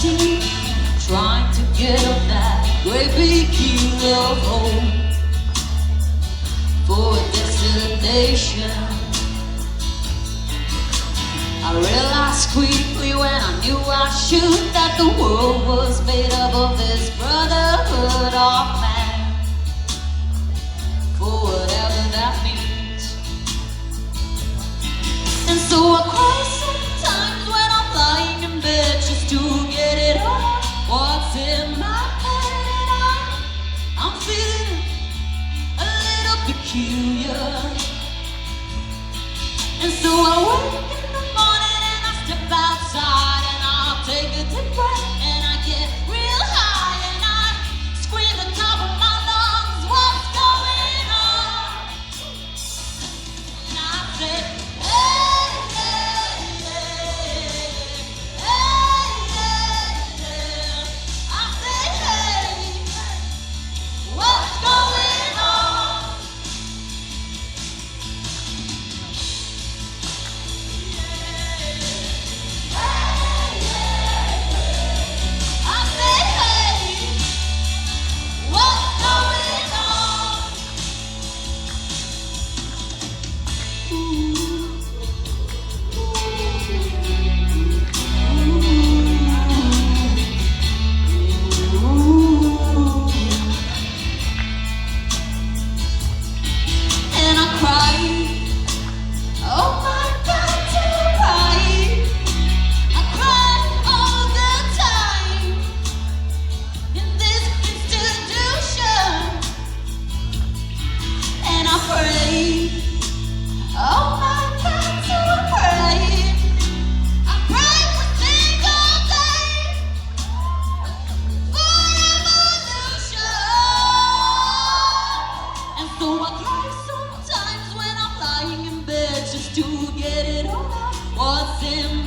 reality, trying to get up that great big hill of hope for a destination. I realized quickly when I knew I should that the world was made up of this brotherhood of man, for whatever that means. And so I cry sometimes when I'm lying in bed just to get it off what's in my head, and I'm feeling a little peculiar. And so I wake in the morning and I step outside and I'll take a deep breath and I get real high and I scream at the top of my lungs, what's going on? And I say, hey, hey, hey, hey, hey, hey. I say, hey, what's going on? I say, hey, what's going on? And I cry, oh my God, do I cry? I cry all the time in this institution. And I pray, oh my God, do I pray? I pray every single day for revolution. And so I cry sometimes when I'm lying in bed just to get it all out what's in